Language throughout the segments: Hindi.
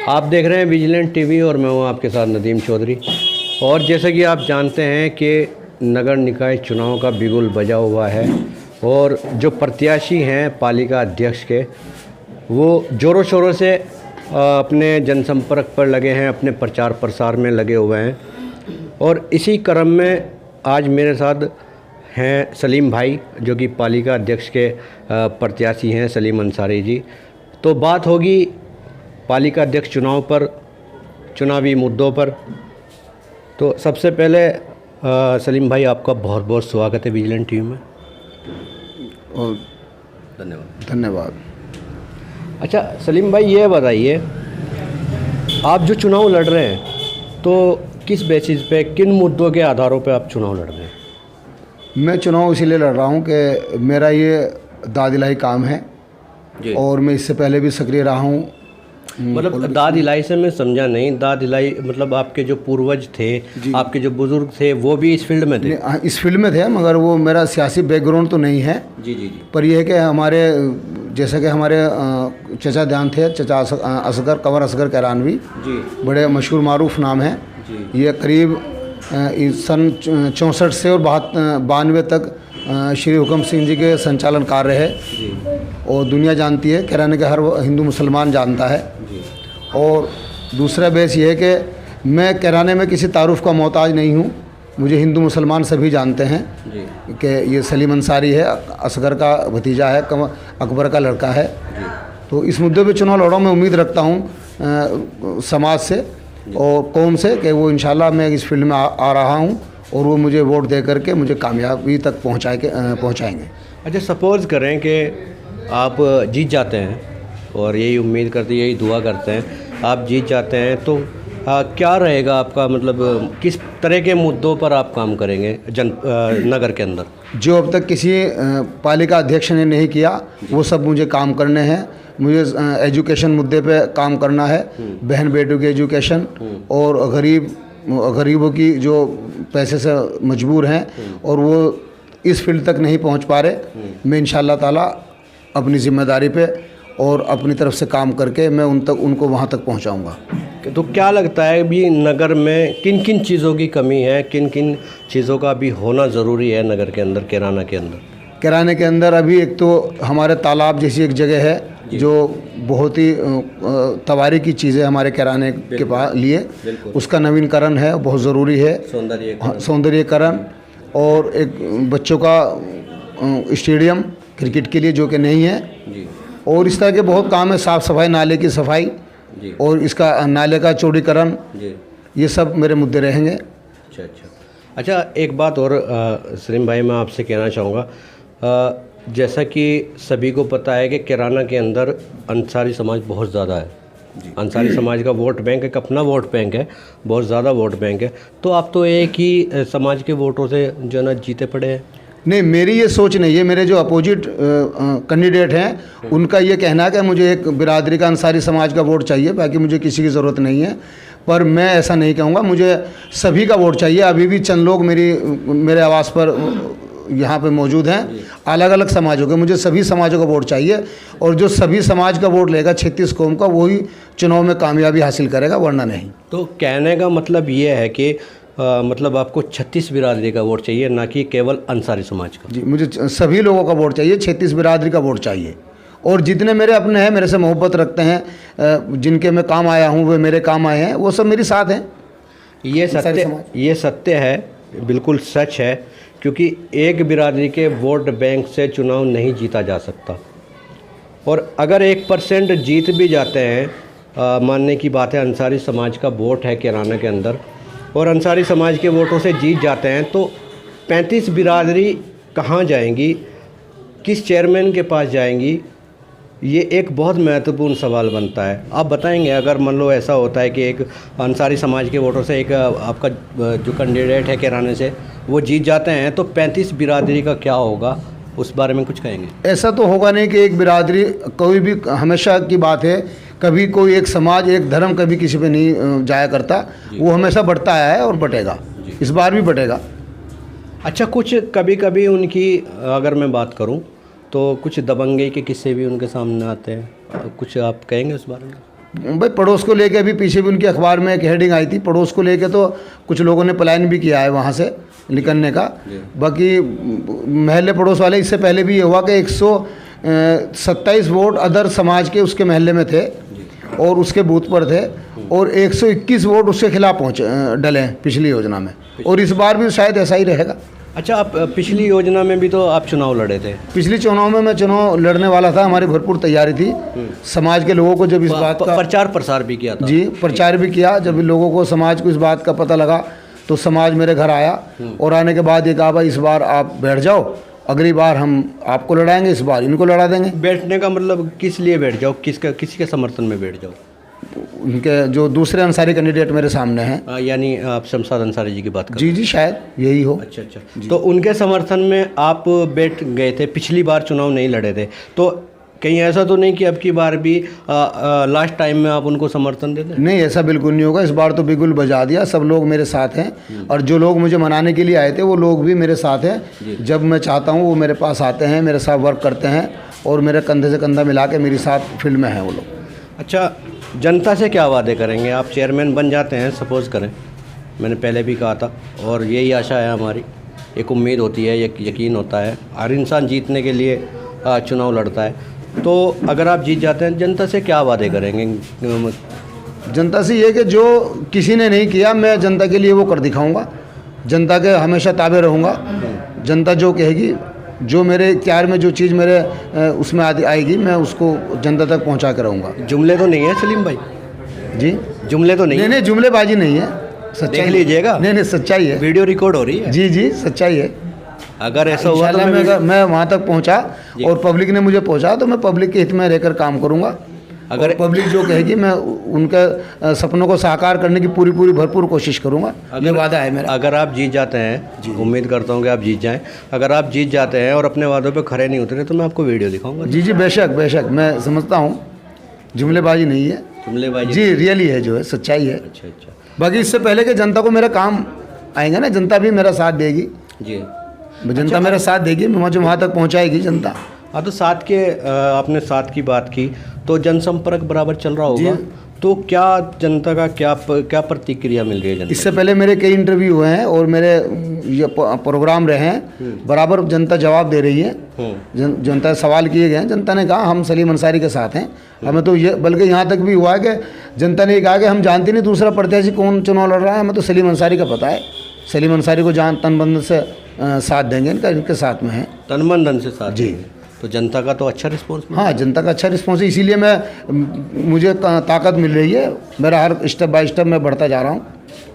आप देख रहे हैं विजिलेंट टीवी और मैं हूं आपके साथ नदीम चौधरी। और जैसा कि आप जानते हैं कि नगर निकाय चुनाव का बिगुल बजा हुआ है और जो प्रत्याशी हैं पालिका अध्यक्ष के वो ज़ोरों शोरों से अपने जनसंपर्क पर लगे हैं, अपने प्रचार प्रसार में लगे हुए हैं। और इसी क्रम में आज मेरे साथ हैं सलीम भाई जो कि पालिका अध्यक्ष के प्रत्याशी हैं, सलीम अंसारी जी। तो बात होगी पालिका अध्यक्ष चुनाव पर, चुनावी मुद्दों पर। तो सबसे पहले सलीम भाई आपका बहुत बहुत स्वागत है विजिलेंट टीवी में और धन्यवाद। अच्छा सलीम भाई, ये बताइए आप जो चुनाव लड़ रहे हैं तो किस बेसिस पे, किन मुद्दों के आधारों पे आप चुनाव लड़ रहे हैं? मैं चुनाव इसीलिए लड़ रहा हूँ कि मेरा ये दाद इलाही काम है और मैं इससे पहले भी सक्रिय रहा हूँ। मतलब दाद इलाही से मैं समझा नहीं। दाद इलाही मतलब आपके जो पूर्वज थे, आपके जो बुजुर्ग थे वो भी इस फील्ड में थे? इस फील्ड में थे, मगर वो मेरा सियासी बैकग्राउंड तो नहीं है। जी। पर यह है कि हमारे जैसे कि हमारे चचा ध्यान थे, चचा असगर, कंवर असगर कैरानवी जी, बड़े मशहूर मारूफ नाम है जी। ये करीब सन 64 से और 92 तक श्री हुकम सिंह जी के संचालन कार्य है जी। और दुनिया जानती है, किराने के हर हिंदू मुसलमान जानता है जी। और दूसरा बेस ये है कि मैं किराने में किसी तारुफ का मोहताज नहीं हूँ। मुझे हिंदू मुसलमान सभी जानते हैं कि ये सलीम अंसारी है, असगर का भतीजा है, अकबर का लड़का है। तो इस मुद्दे पे चुनाव लड़ रहा हूँ। मैं उम्मीद रखता हूँ समाज से और कौम से कि वो इंशाल्लाह मैं इस फील्ड में आ रहा हूँ और वो मुझे वोट दे करके मुझे कामयाबी तक पहुँचाएंगे। अच्छा, सपोज़ करें कि आप जीत जाते हैं और यही उम्मीद करते, यही दुआ करते हैं, आप जीत जाते हैं तो क्या रहेगा आपका, मतलब किस तरह के मुद्दों पर आप काम करेंगे नगर के अंदर? जो अब तक किसी पालिका अध्यक्ष ने नहीं किया वो सब मुझे काम करने हैं। मुझे एजुकेशन मुद्दे पे काम करना है, बहन बेटों की एजुकेशन और गरीबों की जो पैसे से मजबूर हैं और वो इस फील्ड तक नहीं पहुंच पा रहे। मैं इंशाअल्लाह ताला अपनी ज़िम्मेदारी पे और अपनी तरफ से काम करके मैं उनको वहां तक पहुंचाऊंगा। तो क्या लगता है भी नगर में किन किन चीज़ों की कमी है, किन किन चीज़ों का भी होना ज़रूरी है नगर के अंदर, किराना के अंदर? किराने के अंदर अभी एक तो हमारे तालाब जैसी एक जगह है जो बहुत ही तवारी की चीज़ें हमारे किराने के पास लिए, उसका नवीनीकरण है, बहुत ज़रूरी है, सौंदर्यीकरण। और एक बच्चों का स्टेडियम क्रिकेट के लिए जो कि नहीं है जी। और इस तरह के बहुत काम है, साफ़ सफाई, नाले की सफाई जी। और इसका नाले का चौड़ीकरण, ये सब मेरे मुद्दे रहेंगे। अच्छा, एक बात और सलीम भाई मैं आपसे कहना चाहूँगा, जैसा कि सभी को पता है कि किराना के अंदर अंसारी समाज बहुत ज़्यादा है। अंसारी समाज का वोट बैंक एक अपना वोट बैंक है, बहुत ज़्यादा वोट बैंक है। तो आप तो एक ही समाज के वोटों से जो ना जीते पड़े हैं? नहीं, मेरी ये सोच नहीं है। मेरे जो अपोजिट कैंडिडेट हैं उनका ये कहना है कि मुझे एक बिरादरी का अंसारी समाज का वोट चाहिए, बाकी मुझे किसी की ज़रूरत नहीं है। पर मैं ऐसा नहीं कहूँगा, मुझे सभी का वोट चाहिए। अभी भी चंद लोग मेरे आवास पर यहाँ पे मौजूद हैं, अलग अलग समाजों के। मुझे सभी समाजों का वोट चाहिए और जो सभी समाज का वोट लेगा 36 कौम का, वही चुनाव में कामयाबी हासिल करेगा, वरना नहीं। तो कहने का मतलब ये है कि मतलब आपको 36 बिरादरी का वोट चाहिए, ना कि केवल अंसारी समाज का? जी, मुझे सभी लोगों का वोट चाहिए, 36 बिरादरी का वोट चाहिए। और जितने मेरे अपने हैं, मेरे से मोहब्बत रखते हैं, जिनके मैं काम आया हूँ, वे मेरे काम आए हैं, वो सब मेरे साथ हैं। ये सत्य है, बिल्कुल सच है, क्योंकि एक बिरादरी के वोट बैंक से चुनाव नहीं जीता जा सकता। और अगर 1% जीत भी जाते हैं, मानने की बात है अंसारी समाज का वोट है किराना के अंदर, और अंसारी समाज के वोटों से जीत जाते हैं, तो 35 बिरादरी कहाँ जाएंगी, किस चेयरमैन के पास जाएंगी? ये एक बहुत महत्वपूर्ण सवाल बनता है। आप बताएंगे, अगर मान लो ऐसा होता है कि एक अंसारी समाज के वोटों से एक आपका जो कैंडिडेट है किराने से वो जीत जाते हैं, तो 35 बिरादरी का क्या होगा, उस बारे में कुछ कहेंगे? ऐसा तो होगा नहीं कि एक बिरादरी, कोई भी, हमेशा की बात है, कभी कोई एक समाज, एक धर्म कभी किसी पे नहीं जाया करता। वो हमेशा बढ़ता आया है और बढ़ेगा, इस बार भी बढ़ेगा। अच्छा, कुछ कभी कभी उनकी अगर मैं बात करूं तो कुछ दबंगई के किस्से भी उनके सामने आते हैं, कुछ आप कहेंगे उस बारे में? भाई पड़ोस को लेके अभी पीछे भी उनकी अखबार में एक हेडिंग आई थी, पड़ोस को लेके तो कुछ लोगों ने पलायन भी किया है वहाँ से निकलने का। बाकी महल्ले पड़ोस वाले, इससे पहले भी ये हुआ कि 127 वोट अदर समाज के उसके महल्ले में थे और उसके बूथ पर थे, और 121 वोट उसके खिलाफ डले हैं पिछली योजना में, और इस बार भी शायद ऐसा ही रहेगा। अच्छा, आप पिछली योजना में भी तो आप चुनाव लड़े थे। पिछली चुनाव में मैं चुनाव लड़ने वाला था, हमारी भरपूर तैयारी थी। समाज के लोगों को जब इस बात का प्रचार प्रसार भी किया था। जी, प्रचार भी किया। जब लोगों को, समाज को इस बात का पता लगा तो समाज मेरे घर आया, और आने के बाद ये कहा भाई इस बार आप बैठ जाओ, अगली बार हम आपको लड़ाएंगे, इस बार इनको लड़ा देंगे। बैठने का मतलब किस लिए बैठ जाओ, किसी के समर्थन में बैठ जाओ? उनके जो दूसरे अंसारी कैंडिडेट मेरे सामने हैं। यानी आप शमशाद अंसारी जी की बात कर? जी जी, शायद यही हो। अच्छा अच्छा, तो उनके समर्थन में आप बैठ गए थे, पिछली बार चुनाव नहीं लड़े थे, तो कहीं ऐसा तो नहीं कि अब की बार भी लास्ट टाइम में आप उनको समर्थन दे दें? नहीं, ऐसा बिल्कुल नहीं होगा। इस बार तो बिल्कुल बजा दिया, सब लोग मेरे साथ हैं, और जो लोग मुझे मनाने के लिए आए थे वो लोग भी मेरे साथ हैं। जब मैं चाहता हूँ वो मेरे पास आते हैं, मेरे साथ वर्क करते हैं, और मेरे कंधे से कंधा मिला के मेरे साथ फील्ड में हैं वो लोग। अच्छा, जनता से क्या वादे करेंगे? आप चेयरमैन बन जाते हैं, सपोज़ करें, मैंने पहले भी कहा था, और यही आशा है हमारी, एक उम्मीद होती है, एक यकीन होता है, हर इंसान जीतने के लिए चुनाव लड़ता है। तो अगर आप जीत जाते हैं, जनता से क्या वादे करेंगे? जनता से ये कि जो किसी ने नहीं किया मैं जनता के लिए वो कर दिखाऊंगा, जनता के हमेशा ताबे रहूँगा। जनता जो कहेगी, जो मेरे इख्तियार में जो चीज़ मेरे उसमें आएगी, मैं उसको जनता तक पहुंचा कर रहूँगा। जुमले तो नहीं है सलीम भाई? जी, जुमले तो नहीं? नहीं, जुमलेबाजी नहीं है, सच्चाई। देख लीजिएगा। नहीं, सच्चाई है। वीडियो रिकॉर्ड हो रही है। जी जी, सच्चाई है। अगर ऐसा हुआ तो मैं वहाँ तक पहुँचा और पब्लिक ने मुझे पहुँचा, तो मैं पब्लिक के हित में रहकर काम करूँगा। अगर पब्लिक जो कहेगी, मैं उनके सपनों को साकार करने की पूरी भरपूर कोशिश करूँगा। ये वादा है मेरा। अगर आप जीत जाते हैं, उम्मीद करता हूँ कि आप जीत जाएं, अगर आप जीत जाते हैं और अपने वादों पे खरे नहीं उतरे, तो मैं आपको वीडियो दिखाऊंगा। जी जी, बेशक, मैं समझता हूँ, जुमलेबाजी नहीं है। जुमलेबाजी जी, रियली है, जो है सच्चाई है। अच्छा अच्छा। बाकी इससे पहले कि जनता को मेरा काम आएंगे ना, जनता भी मेरा साथ देगी। जी, जनता मेरा साथ देगी, मुझे वहाँ तक पहुँचाएगी जनता। हाँ, तो साथ के आपने साथ की बात की, तो जनसंपर्क बराबर चल रहा होगा, तो क्या जनता का क्या प्रतिक्रिया मिल रही है जनता? इससे पहले मेरे कई इंटरव्यू हुए हैं और मेरे ये प्रोग्राम रहे हैं, बराबर जनता जवाब दे रही है। जनता से सवाल किए गए हैं, जनता ने कहा हम सलीम अंसारी के साथ हैं। हमें तो ये, बल्कि यहाँ तक भी हुआ है कि जनता ने कहा कि हम जानते नहीं दूसरा प्रत्याशी कौन चुनाव लड़ रहा है, हमें तो सलीम अंसारी का पता है, सलीम अंसारी को तन मन से साथ देंगे, इनके साथ में है, तन मन धन से साथ। जी। तो जनता का तो अच्छा रिस्पॉन्स? हाँ, जनता का अच्छा रिस्पॉन्स है, इसीलिए मुझे ताकत मिल रही है। मेरा हर स्टेप बाय स्टेप मैं बढ़ता जा रहा हूँ,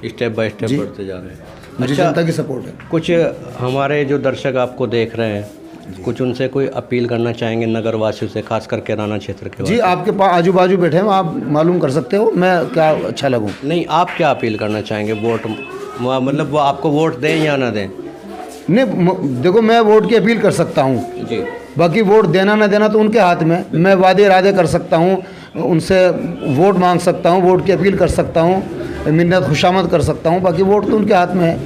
स्टेप बाय स्टेप बढ़ते जा रहे हैं। मुझे जनता की सपोर्ट है। कुछ हमारे जो दर्शक आपको देख रहे हैं, कुछ उनसे कोई अपील करना चाहेंगे नगर वासियों से, खास करके राना क्षेत्र के? जी, आपके पास आजू बाजू बैठे हैं, आप मालूम कर सकते हो मैं क्या अच्छा लगूँ। नहीं, आप क्या अपील करना चाहेंगे? वोट मतलब वो आपको वोट दें या ना दें? नहीं, देखो, मैं वोट की अपील कर सकता हूँ जी, बाकी वोट देना ना देना तो उनके हाथ में। मैं वादे इरादे कर सकता हूँ, उनसे वोट मांग सकता हूँ, वोट की अपील कर सकता हूँ, मिन्नत खुशामद कर सकता हूँ, बाकी वोट तो उनके हाथ में है।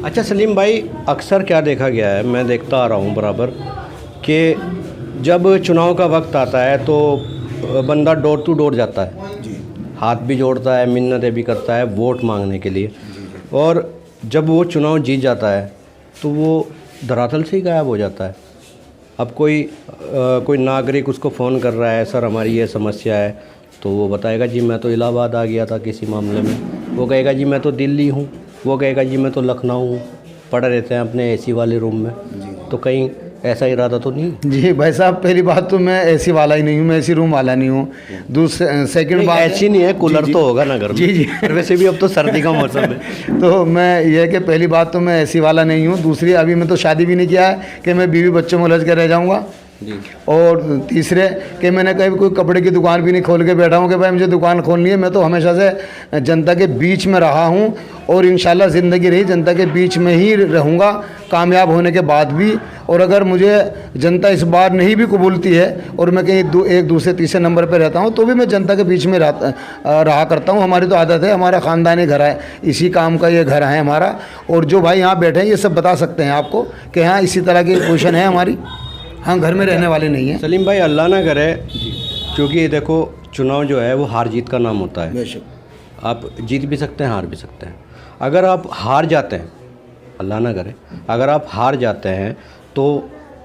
अच्छा सलीम भाई, अक्सर क्या देखा गया है, मैं देखता आ रहा हूँ बराबर, कि जब चुनाव का वक्त आता है तो बंदा डोर टू डोर जाता है जी, हाथ भी जोड़ता है, मिन्नतें भी करता है वोट मांगने के लिए, और जब वो चुनाव जीत जाता है तो वो धरातल से ही गायब हो जाता है। अब कोई नागरिक उसको फ़ोन कर रहा है, सर हमारी ये समस्या है, तो वो बताएगा जी मैं तो इलाहाबाद आ गया था किसी मामले में, वो कहेगा जी मैं तो दिल्ली हूँ, वो कहेगा जी मैं तो लखनऊ हूँ, पड़े रहते हैं अपने एसी वाले रूम में। तो कहीं ऐसा इरादा तो नहीं? जी भाई साहब, पहली बात तो मैं एसी वाला ही नहीं हूँ, मैं एसी रूम वाला नहीं हूँ। दूसरे सेकंड बात, ऐसी नहीं है, कूलर तो होगा ना घर में। जी जी, वैसे भी अब तो सर्दी का मौसम है। तो मैं ये कि पहली बात तो मैं एसी वाला नहीं हूँ, दूसरी अभी मैं तो शादी भी नहीं किया है कि मैं बीवी बच्चों में उलझ के रह जाऊँगा, और तीसरे कि मैंने कभी कोई कपड़े की दुकान भी नहीं खोल के बैठा हूँ कि भाई मुझे दुकान खोलनी है। मैं तो हमेशा से जनता के बीच में रहा हूँ, और इंशाल्लाह ज़िंदगी रही जनता के बीच में ही रहूँगा, कामयाब होने के बाद भी। और अगर मुझे जनता इस बार नहीं भी कबूलती है और मैं कहीं एक दूसरे तीसरे नंबर पर रहता हूँ, तो भी मैं जनता के बीच में रहा करता हूँ। हमारी तो आदत है, हमारा ख़ानदानी घर है, इसी काम का ये घर है हमारा। और जो भाई यहाँ बैठे हैं ये सब बता सकते हैं आपको कि हाँ इसी तरह की पोजीशन है हमारी, हम घर में रहने वाले नहीं हैं। सलीम भाई, अल्लाह ना करे क्योंकि देखो चुनाव जो है वो हार जीत का नाम होता है। बेशक। आप जीत भी सकते हैं, हार भी सकते हैं। अगर आप हार जाते हैं, अल्लाह ना करे, अगर आप हार जाते हैं तो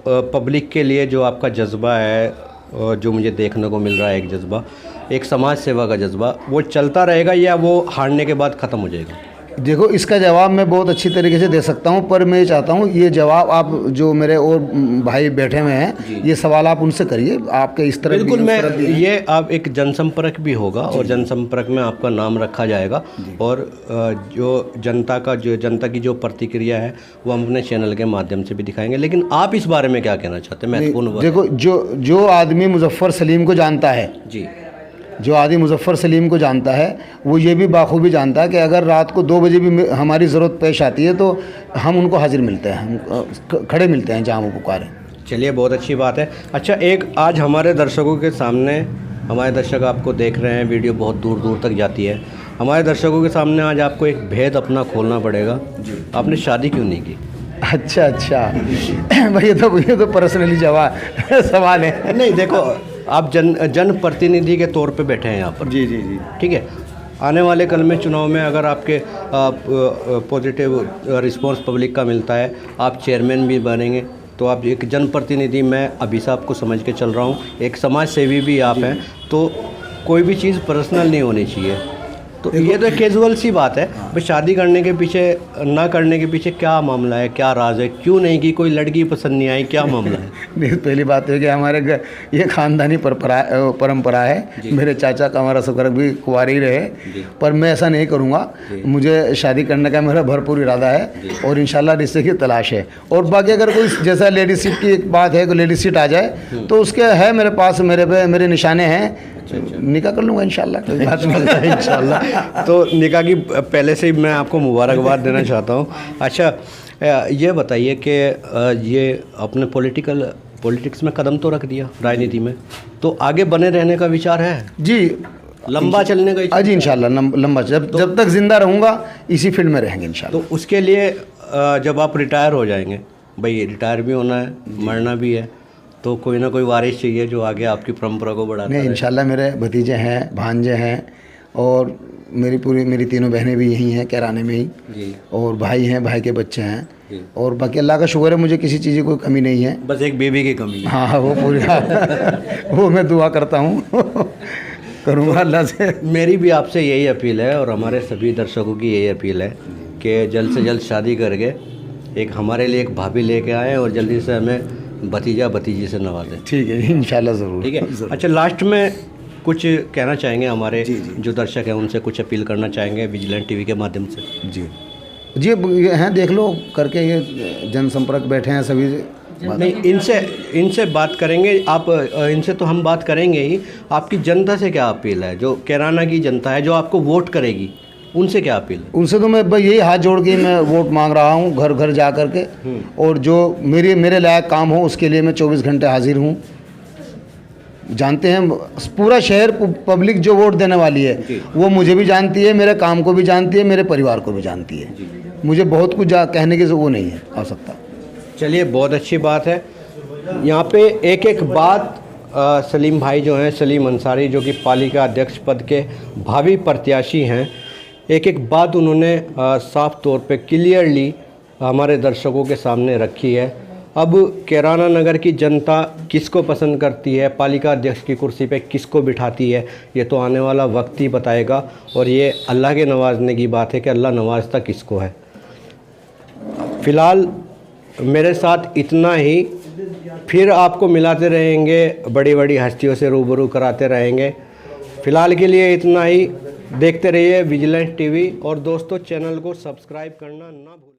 पब्लिक के लिए जो आपका जज्बा है, जो मुझे देखने को मिल रहा है, एक जज्बा, एक समाज सेवा का जज्बा, वो चलता रहेगा या वो हारने के बाद ख़त्म हो जाएगा? देखो, इसका जवाब मैं बहुत अच्छी तरीके से दे सकता हूँ, पर मैं ये चाहता हूँ ये जवाब आप जो मेरे और भाई बैठे हुए हैं, ये सवाल आप उनसे करिए। आपके इस तरह बिल्कुल, मैं ये आप एक जनसंपर्क भी होगा और जनसंपर्क में आपका नाम रखा जाएगा और जो जनता की जो प्रतिक्रिया है वो हम अपने चैनल के माध्यम से भी दिखाएंगे। लेकिन आप इस बारे में क्या कहना चाहते हैं? महत्वपूर्ण देखो, जो आदमी मुजफ्फर सलीम को जानता है जी, जो आदमी मुजफ्फर सलीम को जानता है, वो ये भी बाखूबी जानता है कि अगर रात को 2 बजे भी हमारी ज़रूरत पेश आती है तो हम उनको हाजिर मिलते हैं, हम खड़े मिलते हैं जहाँ वो पुकारें। चलिए, बहुत अच्छी बात है। अच्छा, एक आज हमारे दर्शकों के सामने, हमारे दर्शक आपको देख रहे हैं, वीडियो बहुत दूर दूर तक जाती है, हमारे दर्शकों के सामने आज आपको एक भेद अपना खोलना पड़ेगा। आपने शादी क्यों नहीं की? अच्छा भाई, ये तो पर्सनली सवाल है। नहीं, देखो, आप जनप्रतिनिधि के तौर पे बैठे हैं यहाँ पर। जी, ठीक है। आने वाले कल में चुनाव में अगर आपके पॉजिटिव रिस्पांस पब्लिक का मिलता है, आप चेयरमैन भी बनेंगे, तो आप एक जनप्रतिनिधि, मैं अभी से आपको समझ के चल रहा हूँ, एक समाज सेवी भी आप हैं, तो कोई भी चीज़ पर्सनल नहीं होनी चाहिए। तो ये तो कैजुअल सी बात है। बस शादी करने के पीछे, ना करने के पीछे क्या मामला है, क्या राज है? क्यों नहीं की? कोई लड़की पसंद नहीं आई, क्या मामला है? नहीं, पहली बात है कि हमारे घर ये ख़ानदानी परंपरा है। मेरे चाचा कमर असगर भी कुंवारे ही रहे, पर मैं ऐसा नहीं करूँगा। मुझे शादी करने का मेरा भरपूर इरादा है और इंशाल्लाह रिश्ते की तलाश है। और बाकी अगर कोई जैसा लेडीज सीट की एक बात है कि लेडीज सीट आ जाए तो उसके है मेरे पास, मेरे निशाने हैं। निकाह कर लूँगा इंशाल्लाह, कोई बात नहीं इंशाल्लाह। तो निकाह की पहले से ही मैं आपको मुबारकबाद देना चाहता हूँ। अच्छा, ये बताइए कि ये अपने पॉलिटिक्स में कदम तो रख दिया, राजनीति में, तो आगे बने रहने का विचार है? जी, लंबा चलने का? जी इंशाल्लाह, लंबा जब तक जिंदा रहूँगा इसी फील्ड में रहेंगे इंशाल्लाह। तो उसके लिए जब आप रिटायर हो जाएंगे, भाई रिटायर भी होना है, मरना भी है, तो कोई ना कोई वारिस चाहिए जो आगे आपकी परंपरा को बढ़ाता है। इंशाल्लाह मेरे भतीजे हैं, भांजे हैं और मेरी तीनों बहनें भी यहीं हैं कैराने में ही जी, और भाई हैं, भाई के बच्चे हैं जी। और बाकी अल्लाह का शुक्र है, मुझे किसी चीज़ की कोई कमी नहीं है, बस एक बेबी की कमी है। हाँ, वो पूरी वो मैं दुआ करता हूँ करूँगा अल्लाह से। मेरी भी आपसे यही अपील है और हमारे सभी दर्शकों की यही अपील है कि जल्द से जल्द शादी करके एक हमारे लिए एक भाभी लेके आएँ और जल्दी से हमें भतीजी से नवाजें। ठीक है, इंशाल्लाह ज़रूर। ठीक है। अच्छा, लास्ट में कुछ कहना चाहेंगे हमारे जो दर्शक हैं, उनसे कुछ अपील करना चाहेंगे विजिलेंट टीवी के माध्यम से? जी हैं, देख लो करके, ये जनसंपर्क बैठे हैं सभी। नहीं, इनसे बात करेंगे, आप इनसे तो हम बात करेंगे ही। आपकी जनता से क्या अपील है, जो कैराना की जनता है, जो आपको वोट करेगी, उनसे क्या अपील है? उनसे तो मैं भाई यही हाथ जोड़ के मैं वोट मांग रहा हूँ, घर घर जा कर के, और जो मेरे लायक काम हो उसके लिए मैं 24 घंटे हाजिर हूँ। जानते हैं पूरा शहर पब्लिक जो वोट देने वाली है वो मुझे भी जानती है, मेरे काम को भी जानती है, मेरे परिवार को भी जानती है। मुझे बहुत कुछ कहने की वो नहीं है आवश्यकता। चलिए, बहुत अच्छी बात है। यहाँ पे एक एक बात सलीम भाई जो हैं, सलीम अंसारी, जो कि पालिका अध्यक्ष पद के भावी प्रत्याशी हैं, एक एक बात उन्होंने साफ तौर पे क्लियरली हमारे दर्शकों के सामने रखी है। अब कैराना नगर की जनता किसको पसंद करती है, पालिका अध्यक्ष की कुर्सी पे किसको बिठाती है, ये तो आने वाला वक्त ही बताएगा। और ये अल्लाह के नवाजने की बात है कि अल्लाह नवाजता किसको है। फ़िलहाल मेरे साथ इतना ही, फिर आपको मिलाते रहेंगे, बड़ी बड़ी हस्तियों से रूबरू कराते रहेंगे। फ़िलहाल के लिए इतना ही। देखते रहिए विजिलेंट टीवी और दोस्तों, चैनल को सब्सक्राइब करना ना भूलें।